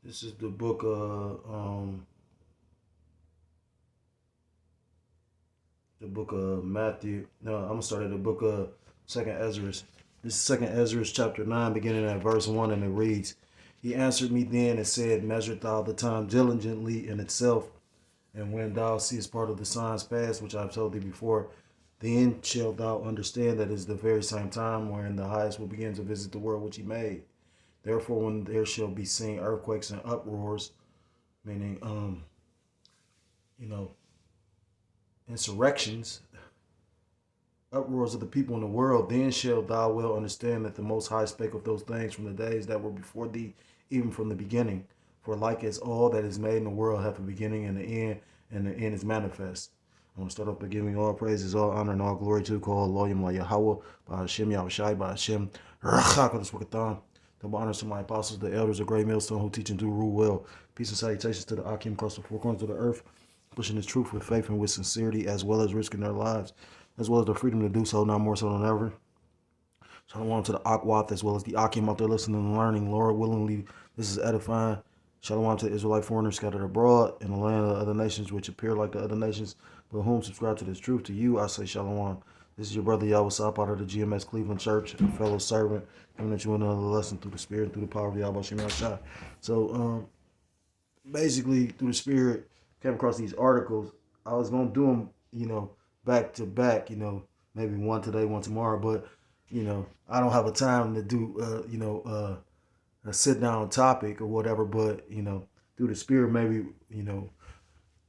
This is the book of Matthew. No, I'm gonna start at the book of Second Ezra. This is Second Ezra chapter 9, beginning at verse 1, and it reads, He answered me then and said, Measure thou the time diligently in itself, and when thou seest part of the signs past, which I have told thee before, then shalt thou understand that it is the very same time wherein the highest will begin to visit the world which he made. Therefore, when there shall be seen earthquakes and uproars, meaning you know, insurrections, uproars of the people in the world, then shalt thou well understand that the Most High spake of those things from the days that were before thee, even from the beginning. For like as all that is made in the world hath a beginning and the end is manifest. I want to start off by giving all praises, all honor, and all glory to call Loyim La Yahweh, by Hashem Yahushai, by Hashem Rachakadosh Wakatham. Double honors to my apostles, the elders of Great Millstone, who teach and do rule well. Peace and salutations to the Akim across the four corners of the earth, pushing this truth with faith and with sincerity, as well as risking their lives, as well as the freedom to do so, now more so than ever. Shalom to the Akwath, as well as the Akim out there listening and learning. Lord, willingly, this is edifying. Shalom to the Israelite foreigners scattered abroad in the land of the other nations, which appear like the other nations, but whom subscribe to this truth. To you, I say shalom. This is your brother Yahweh Sap out of the GMS Cleveland Church, a fellow servant, coming at you another lesson through the Spirit, through the power of Yahweh Shem Yahshai. So, basically, through the Spirit, came across these articles. I was going to do them, back to back, maybe one today, one tomorrow, but, I don't have a time to do, a sit down topic or whatever, but, through the Spirit, maybe,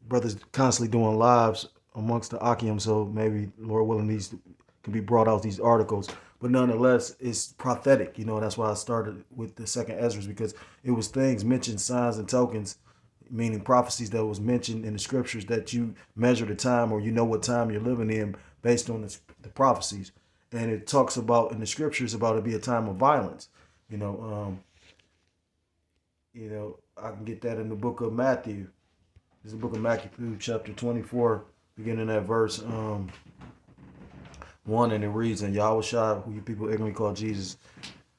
brothers constantly doing lives amongst the Akim, so maybe, Lord willing, these can be brought out, these articles. But nonetheless, it's prophetic, that's why I started with the second Ezra, because it was things mentioned, signs and tokens, meaning prophecies that was mentioned in the scriptures that you measure the time or you know what time you're living in based on the prophecies. And it talks about in the scriptures about it be a time of violence. I can get that in the book of Matthew. This is the book of Matthew, chapter 24, beginning at verse 1, and it reads, And Yahushua, who you people ignorantly call Jesus,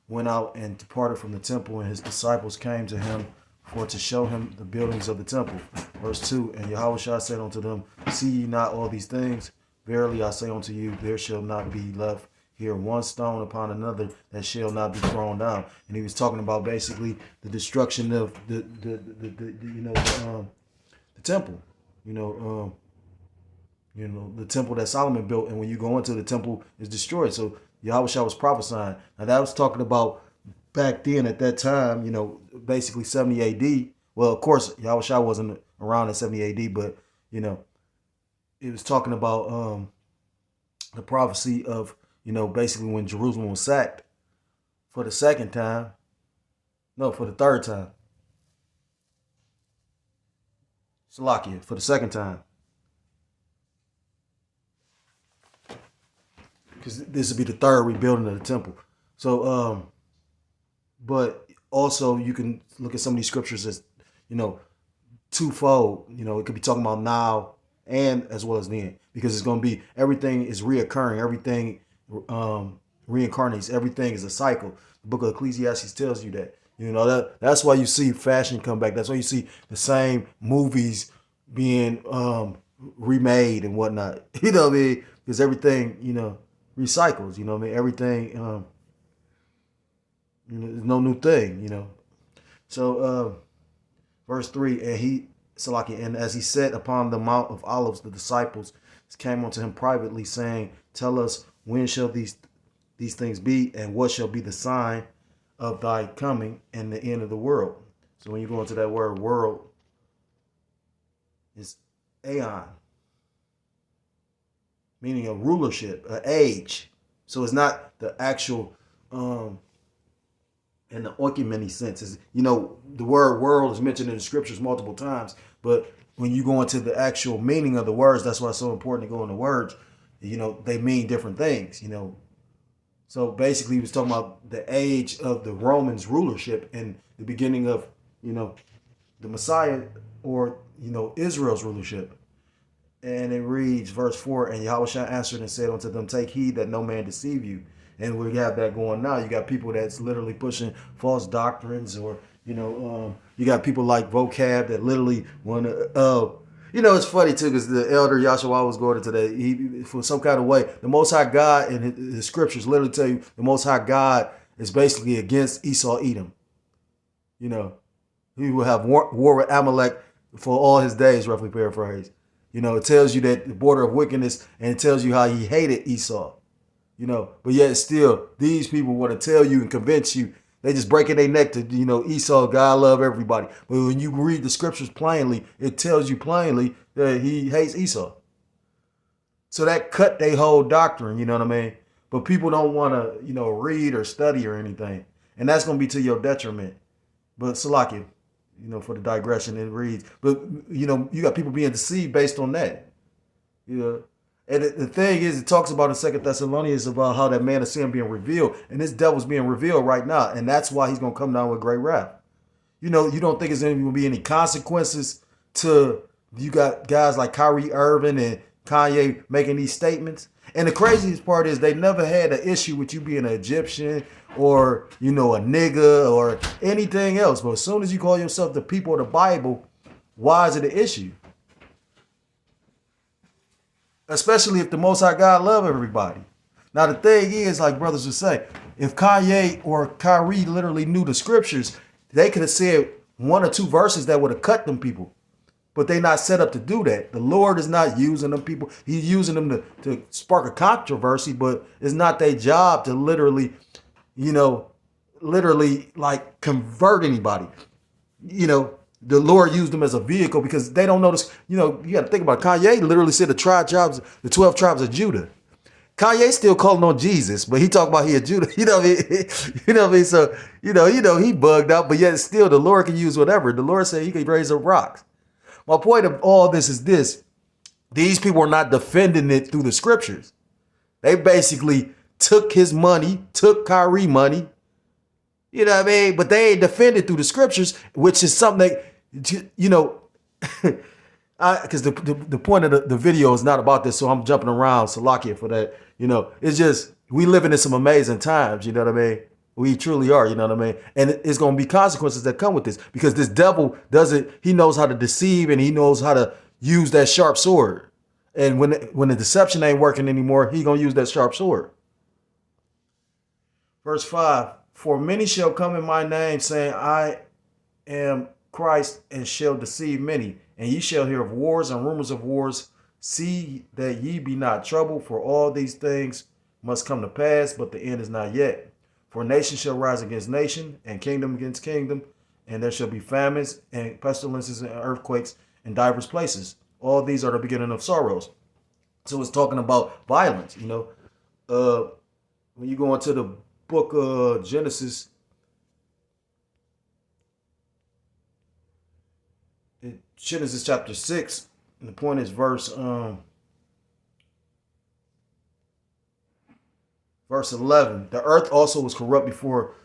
went out and departed from the temple, and his disciples came to him for to show him the buildings of the temple. Verse 2, And Yahushua said unto them, See ye not all these things? Verily I say unto you, there shall not be left here one stone upon another that shall not be thrown down. And he was talking about basically the destruction of the temple. The temple that Solomon built, and when you go into the temple, is destroyed. So Yahushua was prophesying. Now that was talking about back then at that time, basically 70 AD. Well, of course, Yahushua wasn't around in 70 AD, but, it was talking about the prophecy of, basically when Jerusalem was sacked for the second time. No, for the third time. Salakia, for the second time. Because this would be the third rebuilding of the temple. So, but also you can look at some of these scriptures as, twofold. It could be talking about now and as well as then, because it's going to be, everything is reoccurring, everything reincarnates, everything is a cycle. The book of Ecclesiastes tells you that. That's why you see fashion come back. That's why you see the same movies being remade and whatnot. You know what I mean? Because everything, recycles. You know what I mean? Everything, there's no new thing. So, verse 3, and as he sat upon the Mount of Olives, the disciples came unto him privately, saying, Tell us, when shall these things be, and what shall be the sign of thy coming and the end of the world? So when you go into that word world, it's aeon, meaning a rulership, an age. So it's not the actual, in the oikumeni sense. Is the word world is mentioned in the scriptures multiple times, but when you go into the actual meaning of the words, that's why it's so important to go into words. They mean different things. So basically, he was talking about the age of the Romans' rulership and the beginning of, the Messiah or, Israel's rulership. And it reads, verse 4, And Yahushua answered and said unto them, Take heed that no man deceive you. And we have that going now. You got people that's literally pushing false doctrines or, You got people like Vocab that literally want to. It's funny too because the elder Yahshua was going into that. He, for some kind of way, the Most High God and his scriptures literally tell you the Most High God is basically against Esau, Edom. He will have war with Amalek for all his days, roughly paraphrased. It tells you that the border of wickedness, and it tells you how he hated Esau. But yet still, these people want to tell you and convince you. They just breaking their neck to, Esau, God love everybody. But when you read the scriptures plainly, it tells you plainly that he hates Esau. So that cut their whole doctrine, you know what I mean? But people don't want to, read or study or anything. And that's going to be to your detriment. But Salakia, for the digression, it reads. But, you got people being deceived based on that. And the thing is, it talks about in 2 Thessalonians about how that man of sin being revealed. And this devil's being revealed right now. And that's why he's going to come down with great wrath. You don't think there's going to be any consequences to, you got guys like Kyrie Irving and Kanye making these statements. And the craziest part is they never had an issue with you being an Egyptian or, a nigga or anything else. But as soon as you call yourself the people of the Bible, why is it an issue? Especially if the Most High God love everybody. Now, the thing is, like brothers would say, if Kanye or Kyrie literally knew the scriptures, they could have said one or two verses that would have cut them people. But they not set up to do that. The Lord is not using them people. He's using them to spark a controversy, but it's not their job to literally like convert anybody. The Lord used them as a vehicle because they don't notice, you got to think about it. Kanye literally said the 12 tribes of Judah. Kanye still calling on Jesus, but he talking about he a Judah. You know what I mean? So, he bugged out, but yet still the Lord can use whatever. The Lord said he can raise up rocks. My point of all this is this. These people are not defending it through the scriptures. They basically took his money, took Kyrie money, you know what I mean? But they ain't defended through the scriptures, which is something that, because the point of the video is not about this, so I'm jumping around Salakia for that. It's just we living in some amazing times, you know what I mean? We truly are, you know what I mean? And it's going to be consequences that come with this because this devil he knows how to deceive and he knows how to use that sharp sword. And when the deception ain't working anymore, he going to use that sharp sword. Verse 5, for many shall come in my name saying, I am Christ, and shall deceive many. And ye shall hear of wars and rumors of wars. See that ye be not troubled, for all these things must come to pass, but the end is not yet. For nation shall rise against nation, and kingdom against kingdom, and there shall be famines and pestilences and earthquakes in divers places. All these are the beginning of sorrows. So it's talking about violence, When you go into the book of Genesis, Genesis chapter 6, and the point is verse 11. The earth also was corrupt before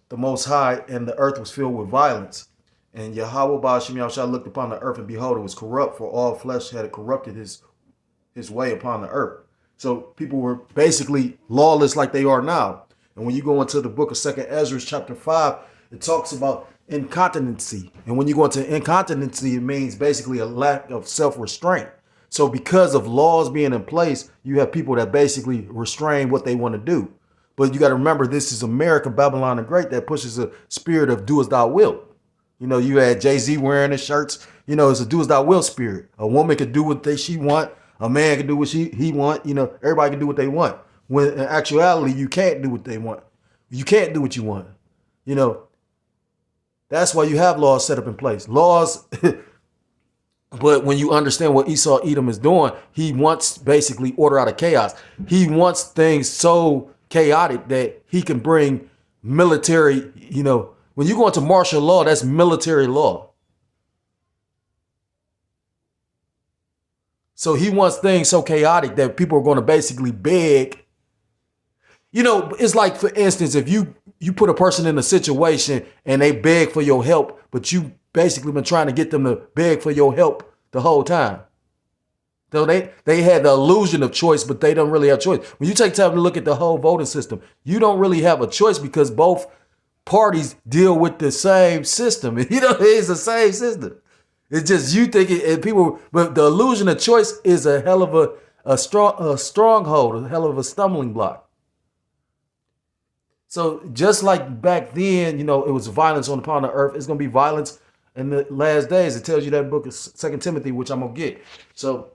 the Most High, and the earth was filled with violence. And Yahweh Ba'ashem Yahushua looked upon the earth, and behold, it was corrupt, for all flesh had corrupted his way upon the earth. So people were basically lawless like they are now. And when you go into the book of 2nd Ezra chapter 5, it talks about incontinency. And when you go into incontinency, it means basically a lack of self-restraint. So because of laws being in place, you have people that basically restrain what they want to do. But you got to remember, this is America, Babylon the Great, that pushes a spirit of do as thou wilt. You had Jay-Z wearing his shirts. It's a do as thou wilt spirit. A woman can do what she want. A man can do what he want. Everybody can do what they want. When in actuality, you can't do what they want. You can't do what you want. That's why you have laws set up in place. Laws, but when you understand what Esau Edom is doing, he wants basically order out of chaos. He wants things so chaotic that he can bring military, when you go into martial law, that's military law. So he wants things so chaotic that people are going to basically beg. It's like, for instance, if you put a person in a situation and they beg for your help, but you basically been trying to get them to beg for your help the whole time. So they had the illusion of choice, but they don't really have choice. When you take time to look at the whole voting system, you don't really have a choice because both parties deal with the same system. You know, it's the same system. It's just you thinking, and people, but the illusion of choice is a hell of a stronghold, a hell of a stumbling block. So just like back then, you know, it was violence on the planet Earth, it's gonna be violence in the last days. It tells you that book of Second Timothy, which I'm gonna get. So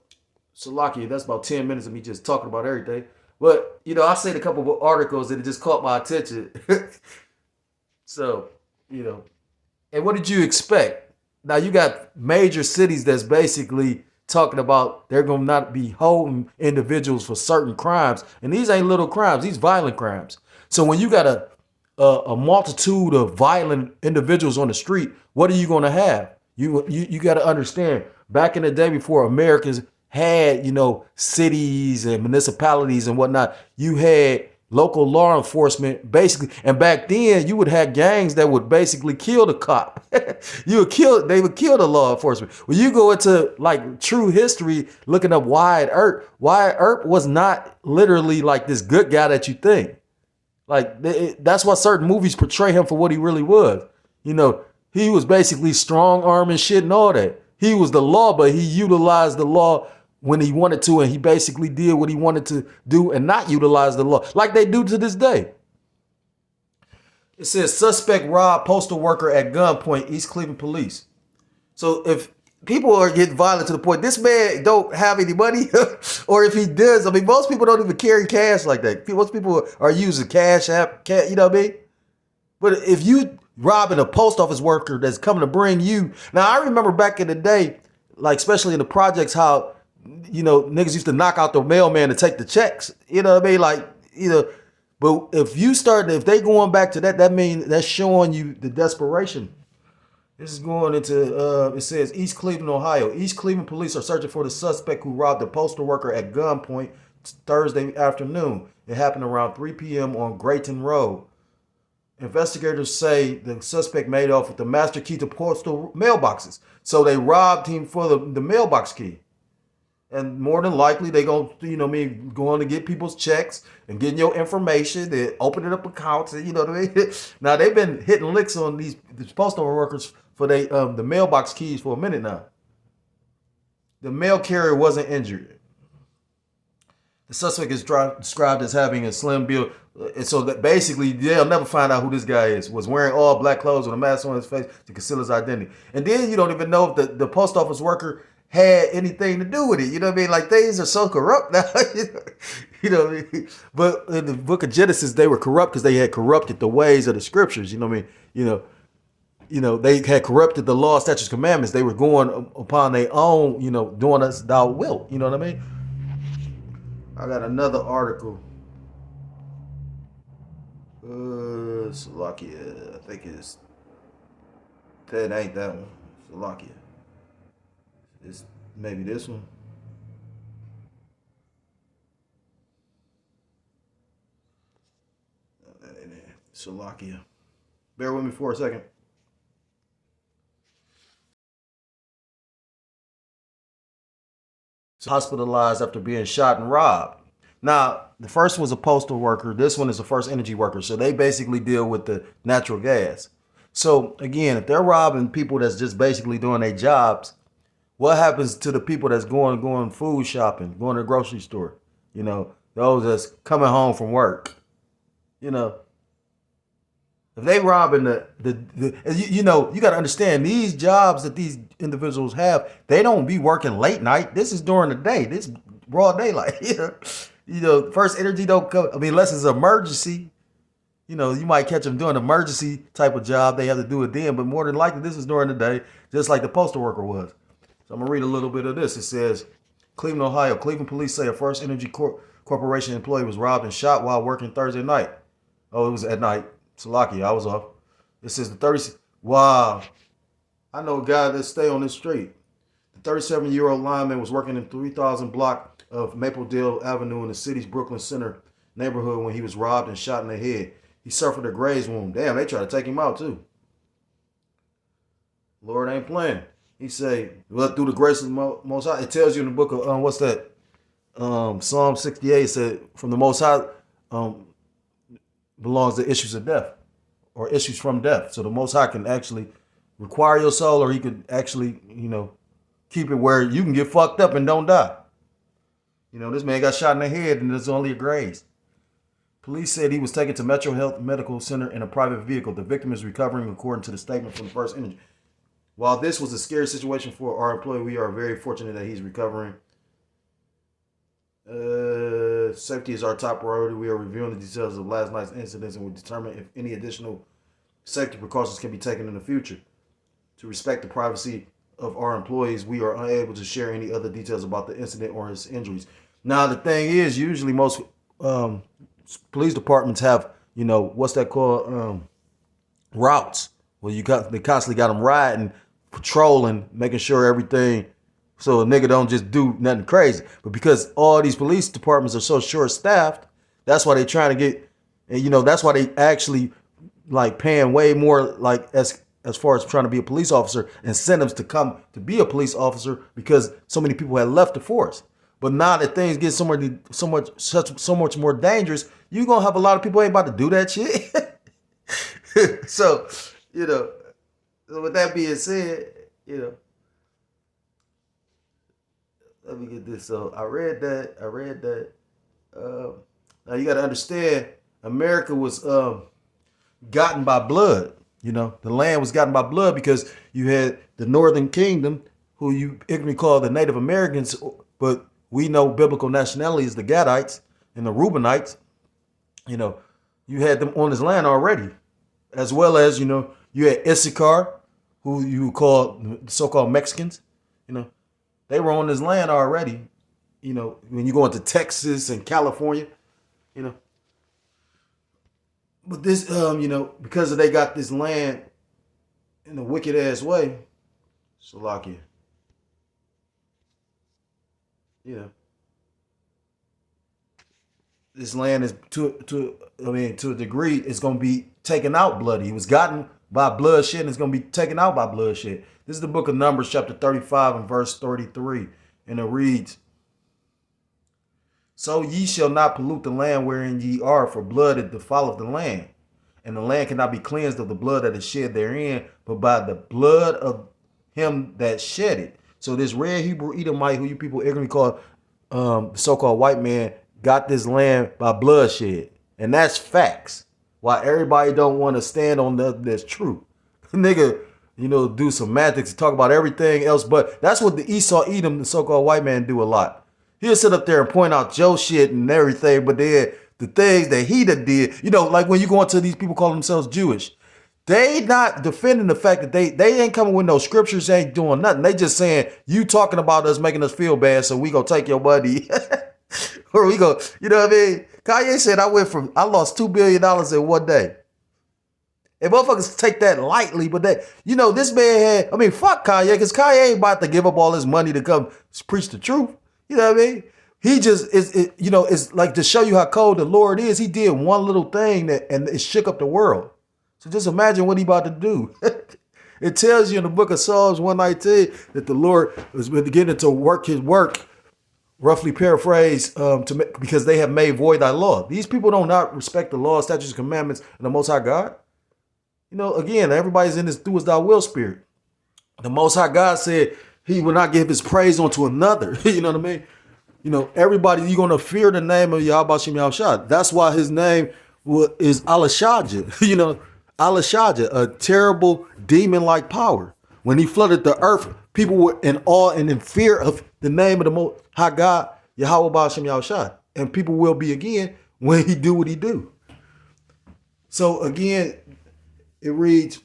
Salakia, that's about 10 minutes of me just talking about everything. But you know, I said a couple of articles that just caught my attention. So, you know, and what did you expect? Now you got major cities that's basically talking about they're gonna not be holding individuals for certain crimes, and these ain't little crimes; these violent crimes. So when you got a multitude of violent individuals on the street, what are you gonna have? You got to understand. Back in the day, before Americans had, you know, cities and municipalities and whatnot, you had local law enforcement basically, and back then you would have gangs that would basically kill the cop. They would kill the law enforcement. When you go into like true history, looking up Wyatt Earp was not literally like this good guy that you think. Like that's why certain movies portray him for what he really was. You know, he was basically strong arm and shit and all that. He was the law, but he utilized the law when he wanted to, and he basically did what he wanted to do and not utilize the law, like they do to this day. It says suspect robbed postal worker at gunpoint, East Cleveland police. So if people are getting violent to the point, this man don't have any money, or if he does, I mean, most people don't even carry cash like that. Most people are using Cash App, you know what I mean? But if you robbing a post office worker that's coming to bring you, now I remember back in the day, like especially in the projects, how, you know, niggas used to knock out the mailman to take the checks. You know what I mean? Like, you know, but if they going back to that, that means that's showing you the desperation. This is going into, it says East Cleveland, Ohio. East Cleveland police are searching for the suspect who robbed a postal worker at gunpoint Thursday afternoon. It happened around 3 p.m. on Grayton Road. Investigators say the suspect made off with the master key to postal mailboxes. So they robbed him for the mailbox key. And more than likely, they going to get people's checks and getting your information. They're opening up accounts. And, you know what I mean? Now, they've been hitting licks on these postal workers for the mailbox keys for a minute now. The mail carrier wasn't injured. The suspect is described as having a slim build. And so that basically, they'll never find out who this guy is. Was wearing all black clothes with a mask on his face to conceal his identity. And then you don't even know if the post office worker had anything to do with it. You know what I mean? Like, things are so corrupt now. You know what I mean? But in the book of Genesis, they were corrupt because they had corrupted the ways of the scriptures. You know what I mean? You know, they had corrupted the law, statutes, commandments. They were going upon their own, you know, doing as thou wilt. You know what I mean? I got another article. Salakia. I think it's, that ain't that one. Salakia. It's maybe this one. Salakia. Bear with me for a second. Hospitalized after being shot and robbed. Now, the first was a postal worker. This one is the first energy worker. So they basically deal with the natural gas. So again, if they're robbing people that's just basically doing their jobs, what happens to the people that's going food shopping, going to the grocery store? You know, those that's coming home from work. You know, if they robbing you know, you got to understand these jobs that these individuals have, they don't be working late night. This is during the day. This broad daylight. You know, first energy don't come. I mean, unless it's an emergency. You know, you might catch them doing an emergency type of job. They have to do it then. But more than likely, this is during the day, just like the postal worker was. So I'm going to read a little bit of this. It says, Cleveland, Ohio. Cleveland police say a First Energy Corporation employee was robbed and shot while working Thursday night. Oh, it was at night. Salakia, I was off. It says the 30. Wow. I know a guy that stay on this street. The 37-year-old lineman was working in 3000 block of Mapledale Avenue in the city's Brooklyn Center neighborhood when he was robbed and shot in the head. He suffered a graze wound. Damn, they tried to take him out too. Lord ain't playing. He say, well, through the grace of the Most High. It tells you in the book of, what's that? Psalm 68 said, from the Most High belongs the issues of death. or issues from death. So the Most High can actually require your soul, or he could actually, keep it where you can get fucked up and don't die. This man got shot in the head and there's only a graze. Police said he was taken to Metro Health Medical Center in a private vehicle. The victim is recovering according to the statement from the First Energy. While this was a scary situation for our employee, we are very fortunate that he's recovering. Safety is our top priority. We are reviewing the details of last night's incidents and will determine if any additional safety precautions can be taken in the future. To respect the privacy of our employees, we are unable to share any other details about the incident or his injuries. Now, the thing is, usually most police departments have, what's that called? Routes. Well, they constantly got them riding, patrolling, making sure everything, so a nigga don't just do nothing crazy. But because all these police departments are so short-staffed, that's why they trying to get, and that's why they actually like paying way more, like as far as trying to be a police officer, incentives to come to be a police officer, because so many people had left the force. But now that things get so much more dangerous, you're gonna have a lot of people ain't about to do that shit. So, with that being said, let me get this. So I read that. Now you got to understand, America was gotten by blood. The land was gotten by blood because you had the Northern Kingdom, who you ignorantly call the Native Americans, but we know biblical nationality is the Gadites and the Reubenites. You had them on this land already, as well as, you had Issachar, who you call the so-called Mexicans. They were on this land already. When you go into Texas and California, But this, because they got this land in a wicked ass way, Salakia, this land is to a degree, it's gonna be taken out bloody. It was gotten by bloodshed, and it's gonna be taken out by bloodshed. This is the book of Numbers, chapter 35 and verse 33, and it reads: "So ye shall not pollute the land wherein ye are, for blood it defileth the land, and the land cannot be cleansed of the blood that is shed therein, but by the blood of him that shed it." So this red Hebrew Edomite, who you people ignorantly call the so-called white man, got this land by bloodshed, and that's facts. Why everybody don't want to stand on that's true, nigga. Do semantics and talk about everything else, but that's what the Esau Edom, the so-called white man, do a lot. He'll sit up there and point out Joe shit and everything, but then the things that he done did, like when you go into these people calling themselves Jewish, they not defending the fact that they ain't coming with no scriptures, ain't doing nothing. They just saying, you talking about us, making us feel bad, so we gonna take your money. Or we go, you know what I mean? Kanye said, I lost $2 billion in one day. And motherfuckers take that lightly, but this man fuck Kanye, because Kanye ain't about to give up all his money to come preach the truth. You know what I mean? He just it's like to show you how cold the Lord is. He did one little thing and it shook up the world. So just imagine what he about to do. It tells you in the book of Psalms 119 that the Lord was beginning to work his work, roughly paraphrase, because they have made void thy law. These people do not respect the law, statutes, and commandments of the Most High God. Again, everybody's in this do as thou will spirit. The Most High God said he will not give his praise unto another. You know what I mean? Everybody, you're going to fear the name of Yahweh Shem Yahushua. That's why his name is Alashadja. Alashadja, a terrible demon-like power. When he flooded the earth, people were in awe and in fear of the name of the Most High God, Yahweh Shem Yahushua. And people will be again when he do what he do. So again, it reads,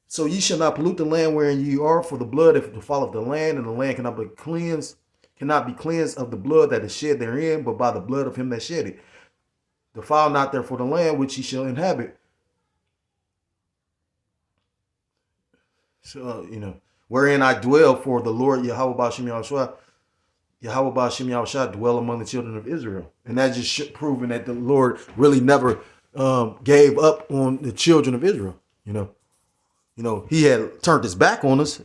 "So ye shall not pollute the land wherein ye are, for the blood if the fall of the land, and the land cannot be cleansed of the blood that is shed therein, but by the blood of him that shed it. Defile not therefore the land which ye shall inhabit." So, wherein I dwell, for the Lord Yahweh Ba'ashem Yahushua dwell among the children of Israel. And that just proving that the Lord really never gave up on the children of Israel. He had turned his back on us,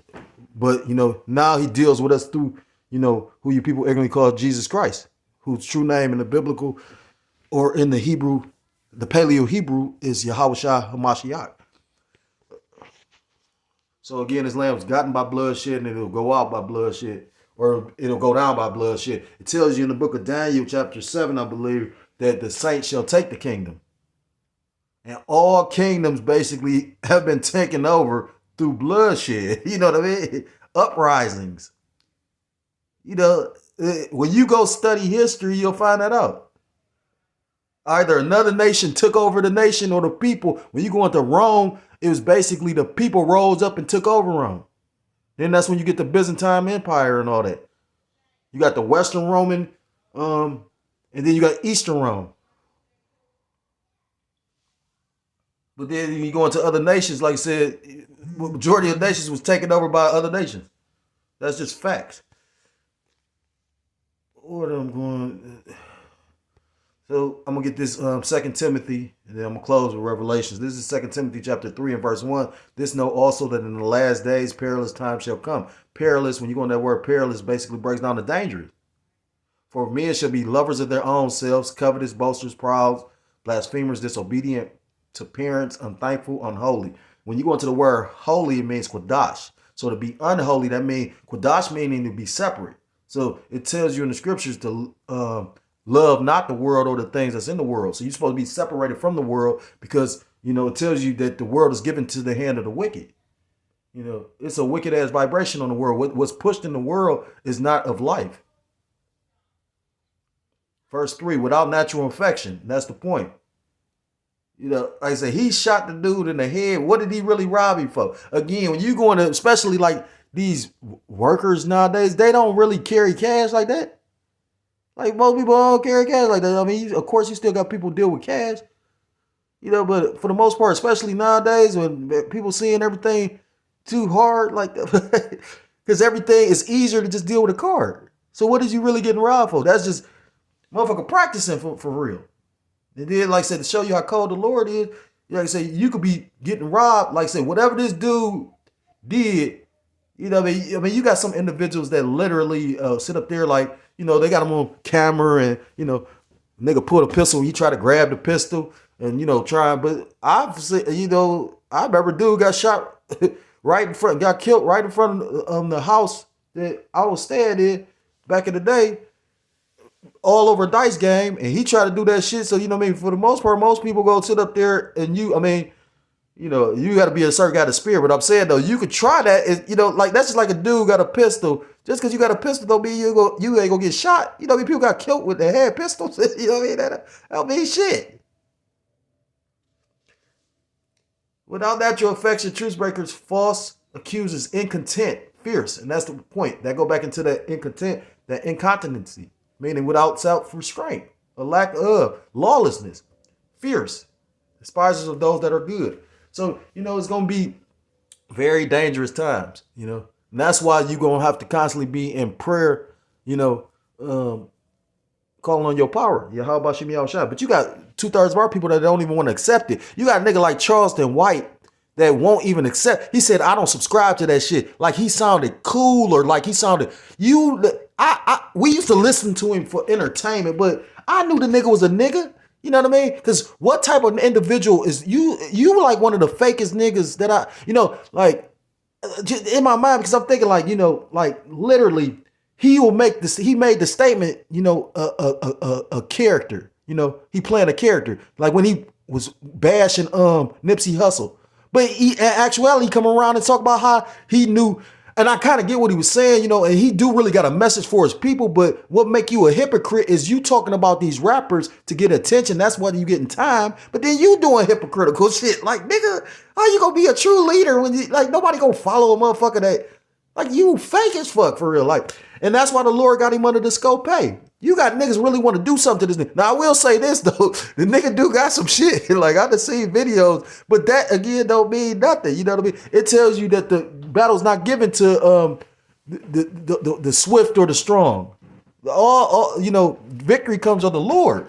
but now he deals with us through who you people ignorantly call Jesus Christ, whose true name in the biblical or in the Hebrew The Paleo Hebrew is Yahushua Hamashiach. So again, this lamb was gotten by bloodshed, and it'll go out by bloodshed, or it'll go down by bloodshed. It tells you in the book of Daniel, chapter 7, I believe, that the saints shall take the kingdom. And all kingdoms basically have been taken over through bloodshed. You know what I mean? Uprisings. You know, when you go study history, you'll find that out. Either another nation took over the nation or the people. When you go into Rome, it was basically the people rose up and took over Rome. Then that's when you get the Byzantine Empire and all that. You got the Western Roman, and then you got Eastern Rome. But then you go into other nations, like I said, majority of nations was taken over by other nations. That's just facts. What I'm going... So I'm going to get this 2 Timothy, and then I'm going to close with Revelations. This is 2 Timothy chapter 3 and verse 1. This know also that in the last days perilous times shall come. Perilous, when you go on that word perilous, basically breaks down to dangerous. For men shall be lovers of their own selves, covetous, boasters, proud, blasphemers, disobedient to parents, unthankful, unholy. When you go into the word holy, it means quadash. So to be unholy, that means quadash meaning to be separate. So it tells you in the scriptures to love not the world or the things that's in the world. So you're supposed to be separated from the world because, you know, it tells you that the world is given to the hand of the wicked. You know, it's a wicked ass vibration on the world. What's pushed in the world is not of life. Verse 3, without natural affection. That's the point. You know, like I said, he shot the dude in the head. What did he really rob him for? Again, when you go into, especially like these workers nowadays, they don't really carry cash like that. Like most people don't carry cash like that. I mean, of course, you still got people deal with cash, you know, but for the most part, especially nowadays when people seeing everything too hard, like, because everything is easier to just deal with a card. So what is you really getting robbed for? That's just motherfucker practicing for real. And then, like I said, to show you how cold the Lord is, like I said, you could be getting robbed. Like I said, whatever this dude did, you know, I mean, you got some individuals that literally sit up there like, you know, they got them on camera and, you know, nigga pull a pistol. He try to grab the pistol and, you know, try. But I've seen, you know, I remember a dude got shot right in front, got killed right in front of the house that I was staying in back in the day, all over a dice game. And he tried to do that shit. So, you know what I mean? For the most part, most people go sit up there and you, I mean, you know, you got to be a certain guy to spear. But I'm saying, though, you could try that. You know, like that's just like a dude got a pistol. Just because you got a pistol don't mean you ain't going to get shot. You know, I mean, people got killed with their hand pistols. You know what I mean? That don't mean shit. Without natural affection, truth breakers, false accusers, incontent, fierce. And that's the point. That go back into that incontent, that incontinency, meaning without self-restraint, a lack of lawlessness, fierce, despisers of those that are good. So, you know, it's going to be very dangerous times, you know. And that's why you're going to have to constantly be in prayer, you know, calling on your power. Yeah, how about Shemi Al-Shai? But you got 2/3 of our people that don't even want to accept it. You got a nigga like Charleston White that won't even accept. He said, I don't subscribe to that shit. Like he sounded cool or like he sounded, we used to listen to him for entertainment, but I knew the nigga was a nigga. You know what I mean? Because what type of individual is you? You were like one of the fakest niggas that I, you know, like just in my mind, because I'm thinking like, you know, like literally he will make this, he made the statement, you know, a character, you know, he playing a character. Like when he was bashing Nipsey Hussle. But he, in actuality, come around and talk about how he knew, and I kind of get what he was saying, you know, and he do really got a message for his people, but what make you a hypocrite is you talking about these rappers to get attention. That's why you getting time, but then you doing hypocritical shit. Like, nigga, how you gonna be a true leader when you, like, nobody gonna follow a motherfucker that, like, you fake as fuck for real. Like, and that's why the Lord got him under the scope pay. You got niggas really want to do something to this nigga. Now, I will say this, though. The nigga do got some shit. Like, I done seen videos. But that, again, don't mean nothing. You know what I mean? It tells you that the battle's not given to the swift or the strong. All, you know, victory comes on the Lord.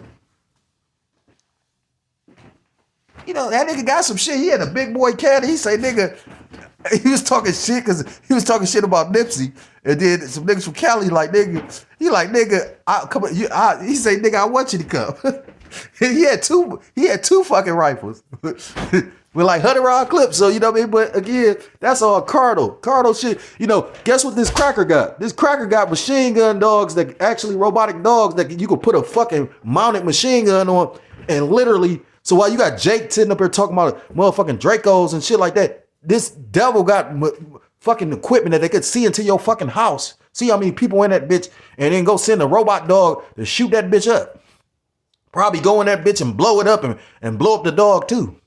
You know, that nigga got some shit. He had a big boy caddy. He say, nigga, he was talking shit because he was talking shit about Nipsey. And then some niggas from Cali like, nigga, he like, nigga, he say, nigga, I want you to come. He had two fucking rifles. With like 100-round clips, so you know what I mean? But again, that's all Cardo shit. You know, guess what this cracker got? This cracker got machine gun dogs that actually robotic dogs that you could put a fucking mounted machine gun on and literally. So while you got Jake sitting up here talking about motherfucking Dracos and shit like that, this devil got fucking equipment that they could see into your fucking house. See how many people in that bitch, and then go send a robot dog to shoot that bitch up. Probably go in that bitch and blow it up and blow up the dog too.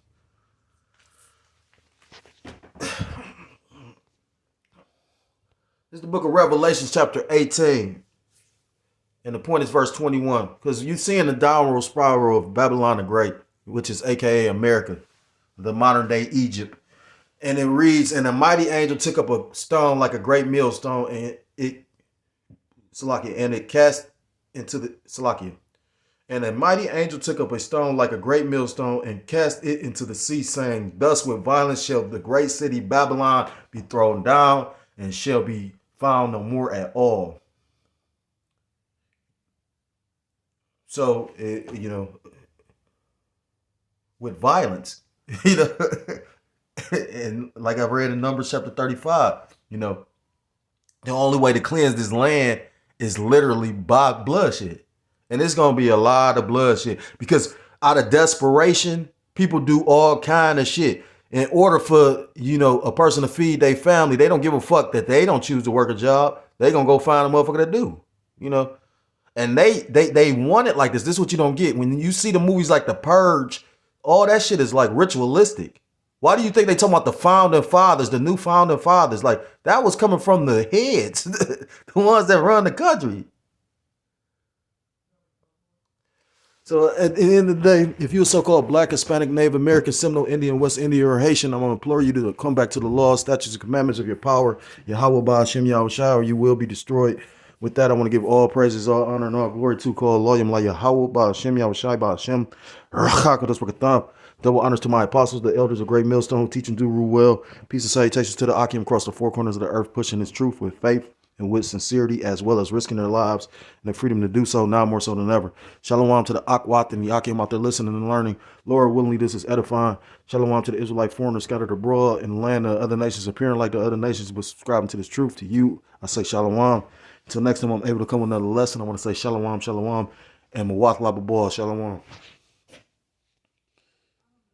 This is the book of Revelation, chapter 18. And the point is verse 21. Because you're seeing the downward spiral of Babylon the Great, which is aka America, the modern day Egypt. And it reads, and a mighty angel took up a stone like a great millstone, and it cast into the Salakia. And a mighty angel took up a stone like a great millstone and cast it into the sea, saying, thus with violence shall the great city Babylon be thrown down, and shall be found no more at all. So, with violence, and like I read in Numbers chapter 35, the only way to cleanse this land is literally by bloodshed. And it's going to be a lot of bloodshed because out of desperation, people do all kind of shit. In order for, a person to feed their family, they don't give a fuck that they don't choose to work a job. They going to go find a motherfucker that do, And they want it like this. This is what you don't get. When you see the movies like The Purge, all that shit is like ritualistic. Why do you think they talking about the founding fathers, the new founding fathers? Like that was coming from the heads, the ones that run the country. So at the end of the day, if you're a so-called Black, Hispanic, Native American, Seminole, Indian, West Indian, or Haitian, I'm going to implore you to come back to the laws, statutes, and commandments of your power, Yahweh Ba'Hashem Yahushua, or you will be destroyed. With that, I want to give all praises, all honor, and all glory to call Loyam La Yahweh Ba'Hashem Yahushua Ba'Hashem Rachakados Bakatam. Double honors to my apostles, the elders of Great Millstone, who teach and do rule well. Peace and salutations to the Akim across the four corners of the earth, pushing his truth with faith and with sincerity, as well as risking their lives and the freedom to do so now more so than ever. Shalom to the Akwat and the Akim out there listening and learning. Lord, willingly this is edifying. Shalom to the Israelite foreigners scattered abroad in the land of other nations, appearing like the other nations, but subscribing to this truth. To you, I say shalom. Until next time I'm able to come with another lesson, I want to say shalom, shalom, and mawat lababah, shalom.